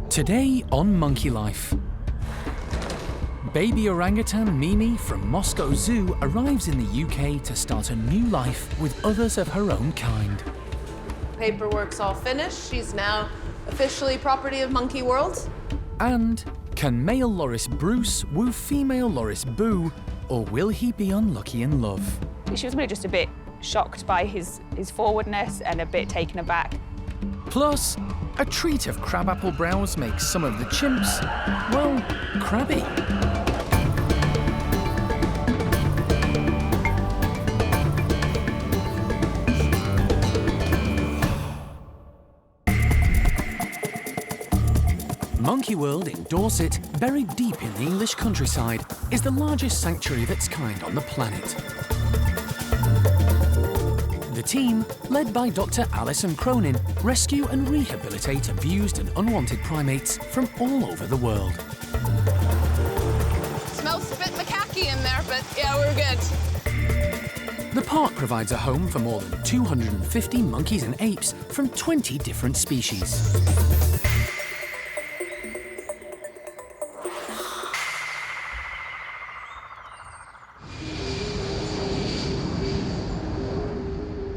Today on Monkey Life. Baby orangutan Mimi from Moscow Zoo arrives in the UK to start a new life with others of her own kind. Paperwork's all finished. She's now officially property of Monkey World. And can male Loris Bruce woo female Loris Boo, or will he be unlucky in love? She was really just a bit shocked by his forwardness and a bit taken aback. Plus, a treat of crabapple browse makes some of the chimps, well, crabby. Monkey World in Dorset, buried deep in the English countryside, is the largest sanctuary of its kind on the planet. The team, led by Dr. Alison Cronin, rescue and rehabilitate abused and unwanted primates from all over the world. Smells a bit macaque in there, but yeah, we're good. The park provides a home for more than 250 monkeys and apes from 20 different species.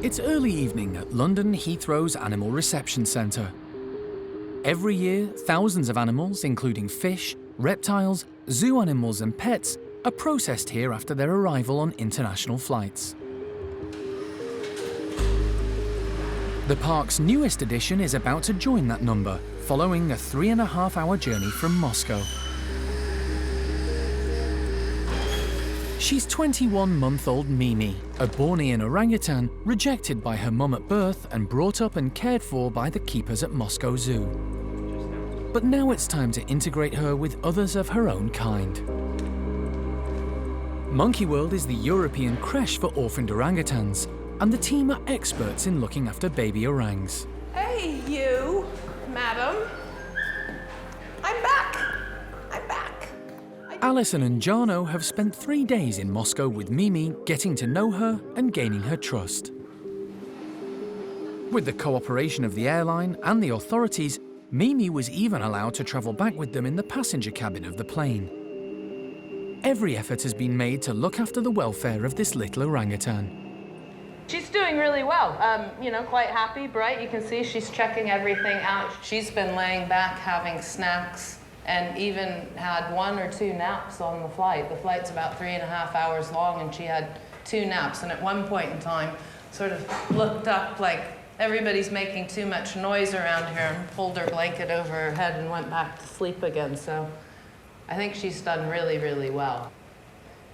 It's early evening at London Heathrow's Animal Reception Centre. Every year, thousands of animals, including fish, reptiles, zoo animals and pets, are processed here after their arrival on international flights. The park's newest addition is about to join that number, following a 3.5-hour journey from Moscow. She's 21-month-old Mimi, a Bornean orangutan rejected by her mum at birth and brought up and cared for by the keepers at Moscow Zoo. But now it's time to integrate her with others of her own kind. Monkey World is the European creche for orphaned orangutans, and the team are experts in looking after baby orangs. Hey, you, madam. I'm back. I'm back. Alison and Jarno have spent 3 days in Moscow with Mimi, getting to know her and gaining her trust. With the cooperation of the airline and the authorities, Mimi was even allowed to travel back with them in the passenger cabin of the plane. Every effort has been made to look after the welfare of this little orangutan. She's doing really well. Quite happy, bright. You can see she's checking everything out. She's been laying back, having snacks, and even had 1 or 2 naps on the flight. The flight's about 3.5 hours long, and she had 2 naps. And at one point in time, sort of looked up like everybody's making too much noise around here, and pulled her blanket over her head and went back to sleep again. So I think she's done really, really well.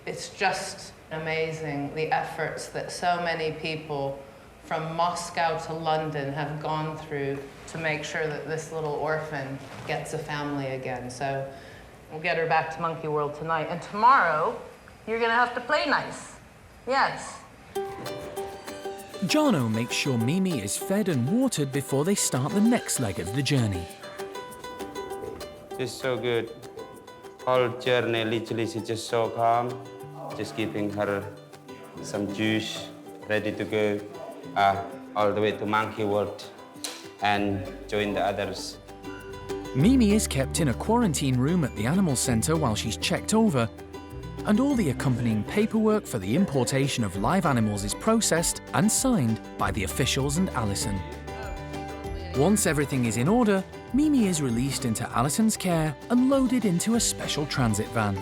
It's just amazing the efforts that so many people from Moscow to London have gone through to make sure that this little orphan gets a family again. So we'll get her back to Monkey World tonight. And tomorrow, you're gonna have to play nice. Yes. Jarno makes sure Mimi is fed and watered before they start the next leg of the journey. It's so good. Whole journey, literally, she's just so calm. Just giving her some juice, ready to go all the way to Monkey World and join the others. Mimi is kept in a quarantine room at the animal centre while she's checked over, and all the accompanying paperwork for the importation of live animals is processed and signed by the officials and Alison. Once everything is in order, Mimi is released into Alison's care and loaded into a special transit van.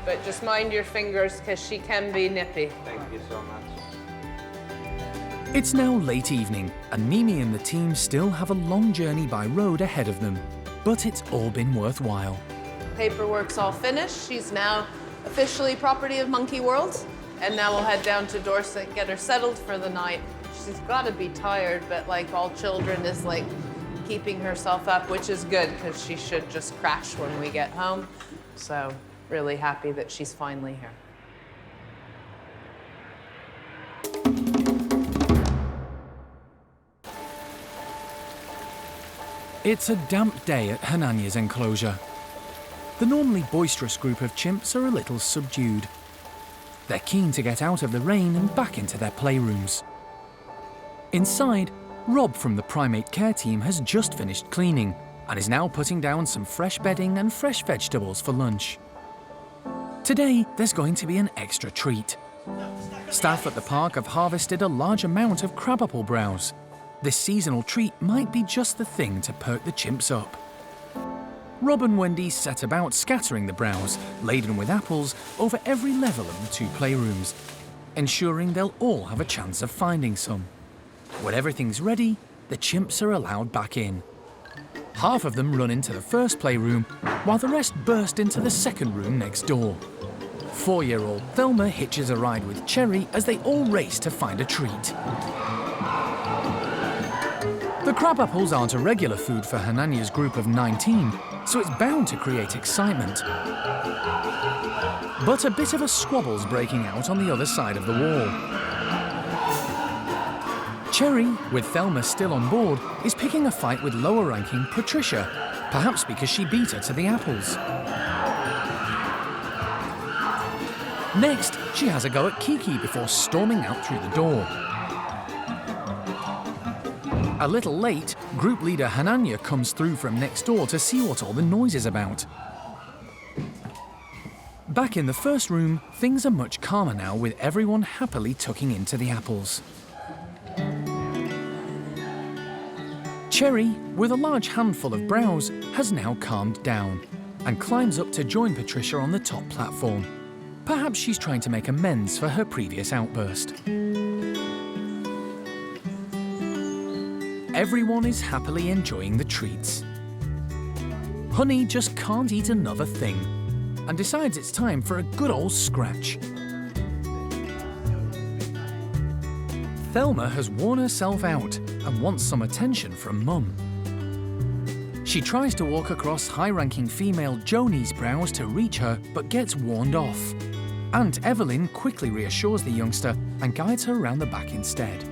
But just mind your fingers, because she can be nippy. Thank you so much. It's now late evening, and Mimi and the team still have a long journey by road ahead of them. But it's all been worthwhile. Paperwork's all finished. She's now officially property of Monkey World. And now we'll head down to Dorset, get her settled for the night. She's got to be tired, but like all children is like keeping herself up, which is good, because she should just crash when we get home. So really happy that she's finally here. It's a damp day at Hananya's enclosure. The normally boisterous group of chimps are a little subdued. They're keen to get out of the rain and back into their playrooms. Inside, Rob from the primate care team has just finished cleaning, and is now putting down some fresh bedding and fresh vegetables for lunch. Today, there's going to be an extra treat. Staff at the park have harvested a large amount of crabapple browse. This seasonal treat might be just the thing to perk the chimps up. Rob and Wendy set about scattering the browse, laden with apples, over every level of the 2 playrooms, ensuring they'll all have a chance of finding some. When everything's ready, the chimps are allowed back in. Half of them run into the first playroom, while the rest burst into the second room next door. 4-year-old Thelma hitches a ride with Cherry as they all race to find a treat. The crabapples aren't a regular food for Hananya's group of 19, so it's bound to create excitement. But a bit of a squabble's breaking out on the other side of the wall. Cherry, with Thelma still on board, is picking a fight with lower-ranking Patricia, perhaps because she beat her to the apples. Next, she has a go at Kiki before storming out through the door. A little late, group leader Hananya comes through from next door to see what all the noise is about. Back in the first room, things are much calmer now, with everyone happily tucking into the apples. Cherry, with a large handful of browse, has now calmed down and climbs up to join Patricia on the top platform. Perhaps she's trying to make amends for her previous outburst. Everyone is happily enjoying the treats. Honey just can't eat another thing and decides it's time for a good old scratch. Thelma has worn herself out and wants some attention from Mum. She tries to walk across high-ranking female Joni's browse to reach her, but gets warned off. Aunt Evelyn quickly reassures the youngster and guides her around the back instead.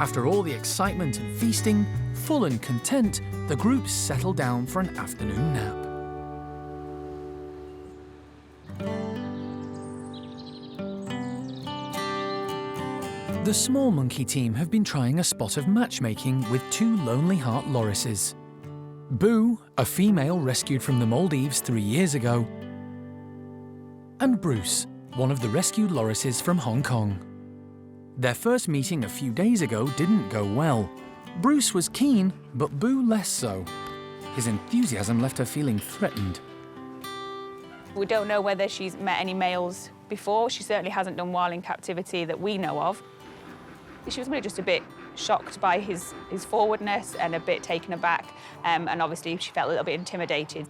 After all the excitement and feasting, full and content, the group settle down for an afternoon nap. The small monkey team have been trying a spot of matchmaking with 2 lonely heart lorises. Boo, a female rescued from the Maldives 3 years ago, and Bruce, one of the rescued lorises from Hong Kong. Their first meeting a few days ago didn't go well. Bruce was keen, but Boo less so. His enthusiasm left her feeling threatened. We don't know whether she's met any males before. She certainly hasn't done while in captivity that we know of. She was really just a bit shocked by his forwardness and a bit taken aback, and obviously she felt a little bit intimidated.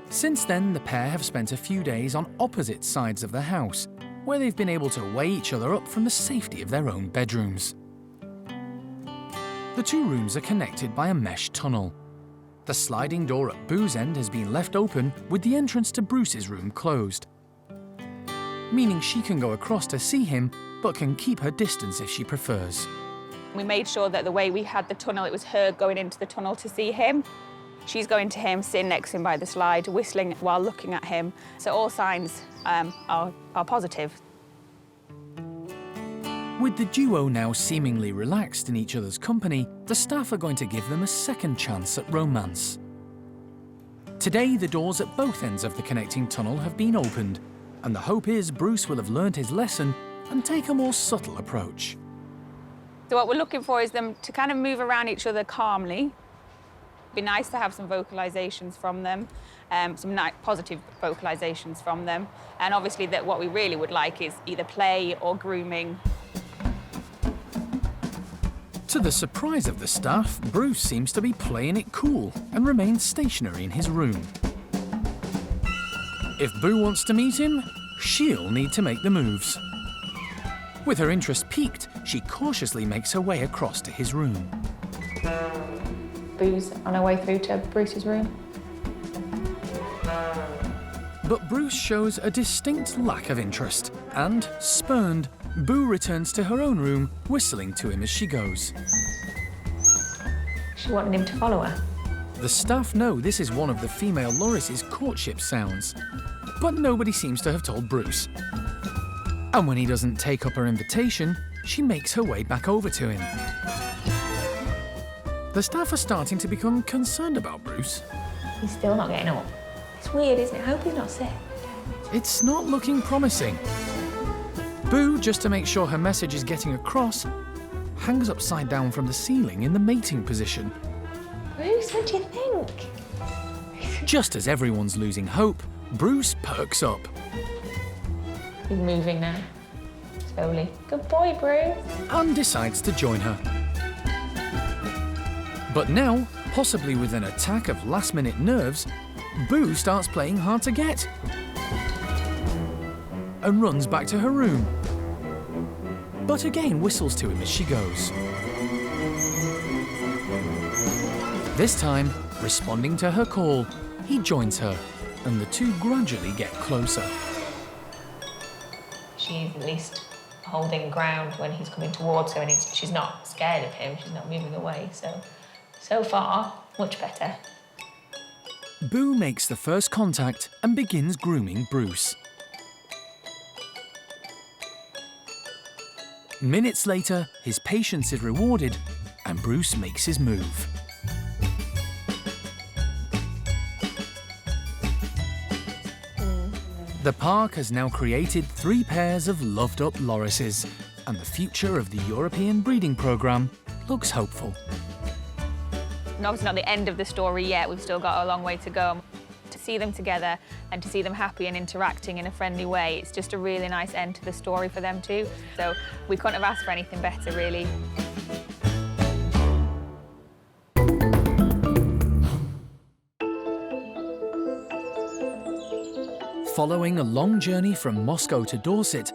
Since then, the pair have spent a few days on opposite sides of the house, where they've been able to weigh each other up from the safety of their own bedrooms. The 2 rooms are connected by a mesh tunnel. The sliding door at Boo's end has been left open, with the entrance to Bruce's room closed, meaning she can go across to see him, but can keep her distance if she prefers. We made sure that the way we had the tunnel, it was her going into the tunnel to see him. She's going to him, sitting next to him by the slide, whistling while looking at him. So all signs are positive. With the duo now seemingly relaxed in each other's company, the staff are going to give them a second chance at romance. Today, the doors at both ends of the connecting tunnel have been opened, and the hope is Bruce will have learned his lesson and take a more subtle approach. So what we're looking for is them to kind of move around each other calmly. It'd be nice to have some vocalisations from them, some positive vocalisations from them. And obviously that what we really would like is either play or grooming. To the surprise of the staff, Bruce seems to be playing it cool and remains stationary in his room. If Boo wants to meet him, she'll need to make the moves. With her interest piqued, she cautiously makes her way across to his room. Boo's on her way through to Bruce's room. But Bruce shows a distinct lack of interest, and, spurned, Boo returns to her own room, whistling to him as she goes. She wanted him to follow her. The staff know this is one of the female loris's courtship sounds, but nobody seems to have told Bruce. And when he doesn't take up her invitation, she makes her way back over to him. The staff are starting to become concerned about Bruce. He's still not getting up. It's weird, isn't it? I hope he's not sick. It's not looking promising. Boo, just to make sure her message is getting across, hangs upside down from the ceiling in the mating position. Bruce, what do you think? Just as everyone's losing hope, Bruce perks up. He's moving now. Slowly. Good boy, Bruce. And decides to join her. But now, possibly with an attack of last-minute nerves, Boo starts playing hard to get and runs back to her room. But again whistles to him as she goes. This time, responding to her call, he joins her, and the two gradually get closer. She's at least holding ground when he's coming towards her, and she's not scared of him. She's not moving away. So far, much better. Boo makes the first contact and begins grooming Bruce. Minutes later, his patience is rewarded, and Bruce makes his move. The park has now created 3 pairs of loved-up lorises, and the future of the European breeding programme looks hopeful. And obviously not the end of the story yet, we've still got a long way to go. To see them together and to see them happy and interacting in a friendly way, it's just a really nice end to the story for them too. So we couldn't have asked for anything better, really. Following a long journey from Moscow to Dorset,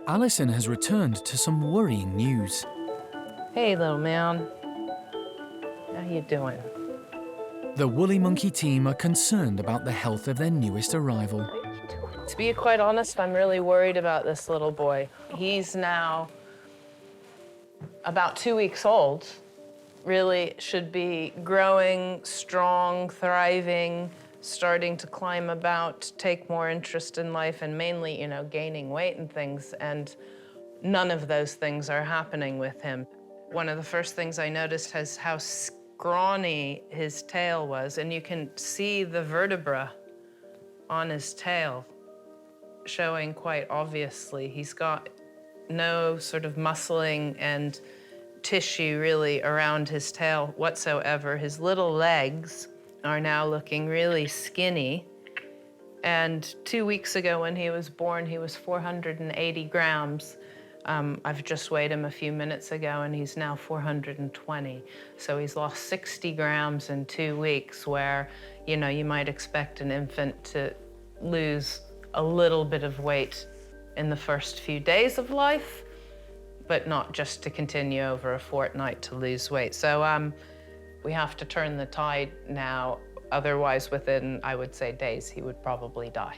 Alison has returned to some worrying news. Hey, little man. How you doing? The Woolly Monkey team are concerned about the health of their newest arrival. To be quite honest, I'm really worried about this little boy. He's now about 2 weeks old. Really should be growing, strong, thriving, starting to climb about, take more interest in life, and mainly, you know, gaining weight and things. And none of those things are happening with him. One of the first things I noticed is how scrawny his tail was, and you can see the vertebra on his tail showing quite obviously. He's got no sort of muscling and tissue really around his tail whatsoever. His little legs are now looking really skinny. And 2 weeks ago when he was born, he was 480 grams. I've just weighed him a few minutes ago and he's now 420. So he's lost 60 grams in 2 weeks, where, you know, you might expect an infant to lose a little bit of weight in the first few days of life, but not just to continue over a fortnight to lose weight. So we have to turn the tide now. Otherwise, within, I would say, days, he would probably die.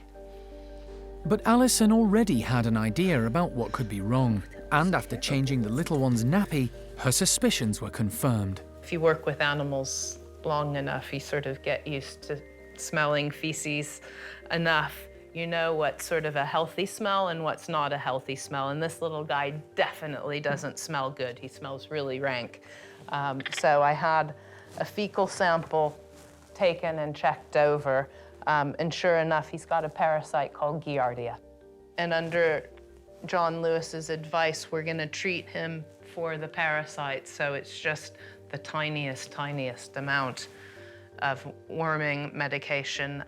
But Alison already had an idea about what could be wrong, and after changing the little one's nappy, her suspicions were confirmed. If you work with animals long enough, you sort of get used to smelling feces enough. You know what's sort of a healthy smell and what's not a healthy smell. And this little guy definitely doesn't smell good. He smells really rank. So I had a fecal sample taken and checked over. And sure enough, he's got a parasite called Giardia. And under John Lewis's advice, we're gonna treat him for the parasite. So it's just the tiniest amount of worming medication.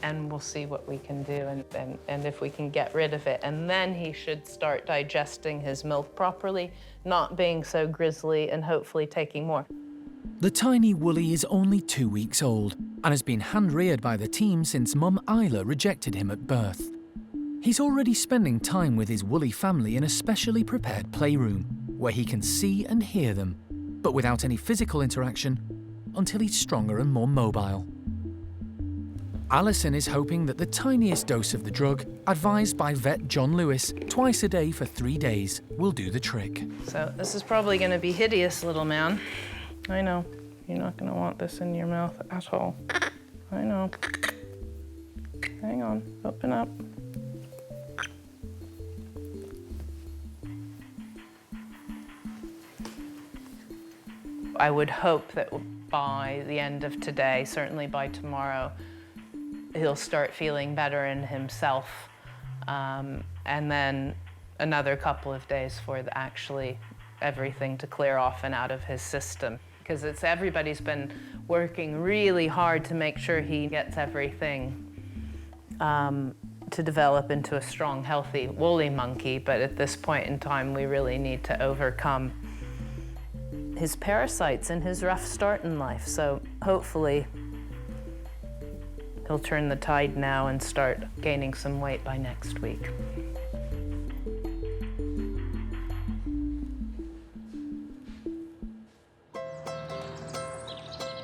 And we'll see what we can do and if we can get rid of it. And then he should start digesting his milk properly, not being so grisly, and hopefully taking more. The tiny Woolly is only 2 weeks old and has been hand-reared by the team since Mum Isla rejected him at birth. He's already spending time with his Woolly family in a specially prepared playroom where he can see and hear them, but without any physical interaction until he's stronger and more mobile. Alison is hoping that the tiniest dose of the drug, advised by vet John Lewis twice a day for 3 days, will do the trick. So this is probably gonna be hideous, little man. I know, you're not gonna want this in your mouth at all. I know. Hang on, open up. I would hope that by the end of today, certainly by tomorrow, he'll start feeling better in himself. And then another couple of days for actually everything to clear off and out of his system. Because everybody's been working really hard to make sure he gets everything to develop into a strong, healthy, woolly monkey. But at this point in time, we really need to overcome his parasites and his rough start in life. So hopefully he'll turn the tide now and start gaining some weight by next week.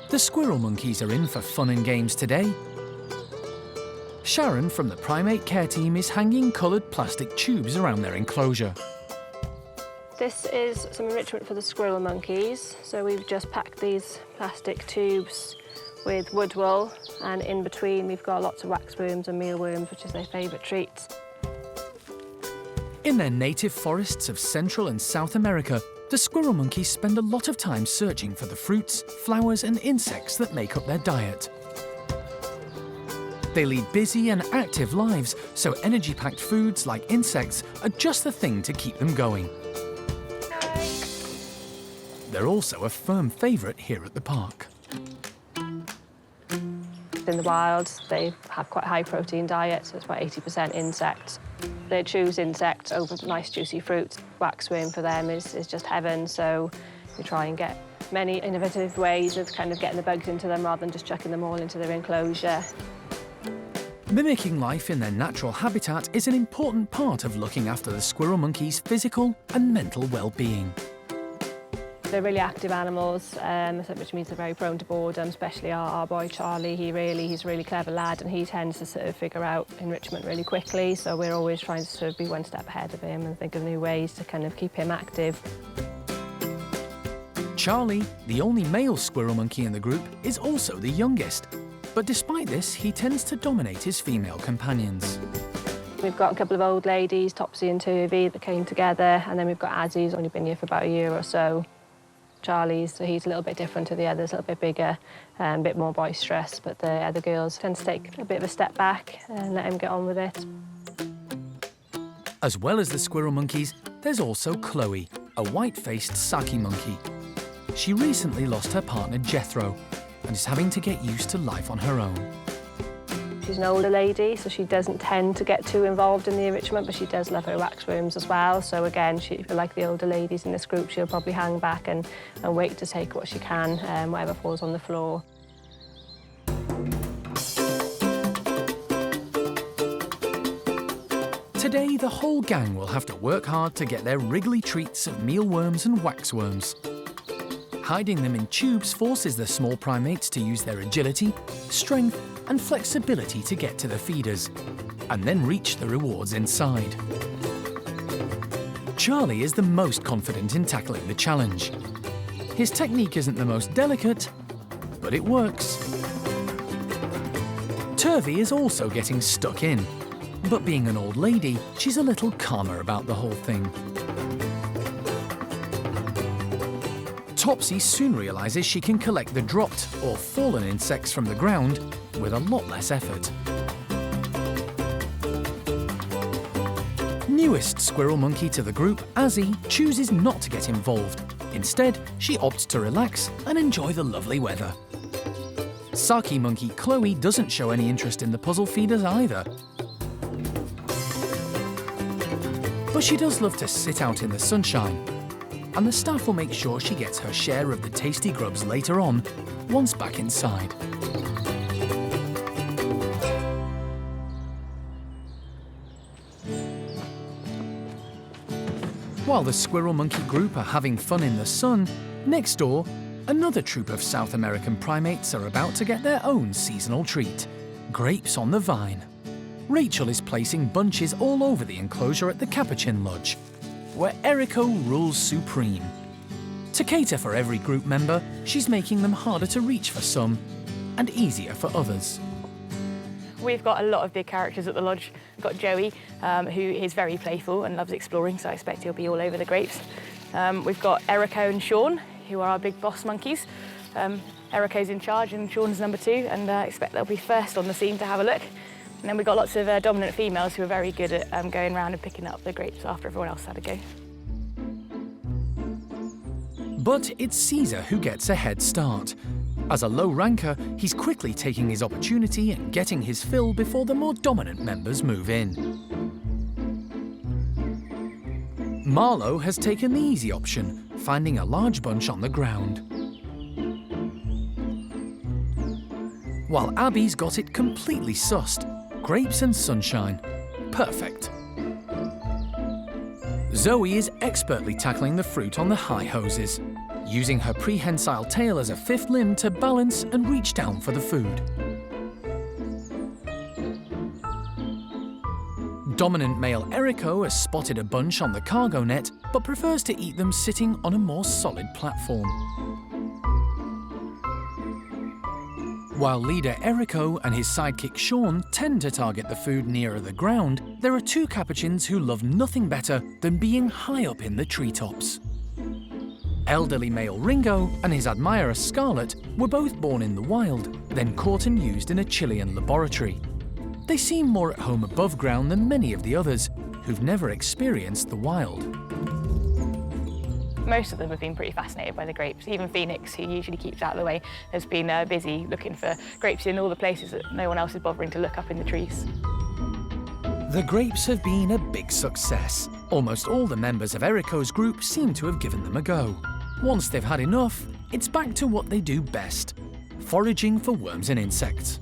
The squirrel monkeys are in for fun and games today. Sharon from the primate care team is hanging coloured plastic tubes around their enclosure. This is some enrichment for the squirrel monkeys. So we've just packed these plastic tubes with wood wool, and in between we've got lots of waxworms and mealworms, which is their favourite treats. In their native forests of Central and South America, the squirrel monkeys spend a lot of time searching for the fruits, flowers and insects that make up their diet. They lead busy and active lives, so energy-packed foods like insects are just the thing to keep them going. They're also a firm favourite here at the park. In the wild, they have quite a high protein diet, so it's about 80% insects. They choose insects over nice juicy fruits. Waxworm for them is just heaven, so we try and get many innovative ways of kind of getting the bugs into them rather than just chucking them all into their enclosure. Mimicking life in their natural habitat is an important part of looking after the squirrel monkey's physical and mental well-being. They're really active animals, which means they're very prone to boredom, especially our boy Charlie. He's a really clever lad, and he tends to sort of figure out enrichment really quickly, so we're always trying to sort of be one step ahead of him and think of new ways to kind of keep him active. Charlie, the only male squirrel monkey in the group, is also the youngest. But despite this, he tends to dominate his female companions. We've got a couple of old ladies, Topsy and Turvy, that came together, and then we've got Azzy, who's only been here for about a year or so. Charlie's, so he's a little bit different to the others, a little bit bigger, a bit more boisterous, but the other girls tend to take a bit of a step back and let him get on with it. As well as the squirrel monkeys, there's also Chloe, a white-faced Saki monkey. She recently lost her partner Jethro and is having to get used to life on her own. She's an older lady, so she doesn't tend to get too involved in the enrichment, but she does love her waxworms as well. So again, like the older ladies in this group, she'll probably hang back and wait to take what she can, whatever falls on the floor. Today, the whole gang will have to work hard to get their wriggly treats of mealworms and waxworms. Hiding them in tubes forces the small primates to use their agility, strength and flexibility to get to the feeders, and then reach the rewards inside. Charlie is the most confident in tackling the challenge. His technique isn't the most delicate, but it works. Turvy is also getting stuck in, but being an old lady, she's a little calmer about the whole thing. Topsy soon realises she can collect the dropped or fallen insects from the ground with a lot less effort. Newest squirrel monkey to the group, Azzy, chooses not to get involved. Instead, she opts to relax and enjoy the lovely weather. Saki monkey Chloe doesn't show any interest in the puzzle feeders either. But she does love to sit out in the sunshine, and the staff will make sure she gets her share of the tasty grubs later on, once back inside. While the squirrel monkey group are having fun in the sun, next door, another troop of South American primates are about to get their own seasonal treat: grapes on the vine. Rachel is placing bunches all over the enclosure at the Capuchin Lodge, where Eriko rules supreme. To cater for every group member, she's making them harder to reach for some and easier for others. We've got a lot of big characters at the lodge. We've got Joey, who is very playful and loves exploring, so I expect he'll be all over the grapes. We've got Eriko and Sean, who are our big boss monkeys. Eriko's in charge and Sean's number 2, and I expect they'll be first on the scene to have a look. And then we've got lots of dominant females who are very good at going around and picking up the grapes after everyone else had a go. But it's Caesar who gets a head start. As a low ranker, he's quickly taking his opportunity and getting his fill before the more dominant members move in. Marlowe has taken the easy option, finding a large bunch on the ground. While Abby's got it completely sussed. Grapes and sunshine. Perfect. Zoe is expertly tackling the fruit on the high hoses, using her prehensile tail as a fifth limb to balance and reach down for the food. Dominant male Eriko has spotted a bunch on the cargo net, but prefers to eat them sitting on a more solid platform. While leader Eriko and his sidekick Sean tend to target the food nearer the ground, there are 2 Capuchins who love nothing better than being high up in the treetops. Elderly male Ringo and his admirer Scarlet were both born in the wild, then caught and used in a Chilean laboratory. They seem more at home above ground than many of the others, who've never experienced the wild. Most of them have been pretty fascinated by the grapes. Even Phoenix, who usually keeps out of the way, has been busy looking for grapes in all the places that no one else is bothering to look up in the trees. The grapes have been a big success. Almost all the members of Eriko's group seem to have given them a go. Once they've had enough, it's back to what they do best: foraging for worms and insects.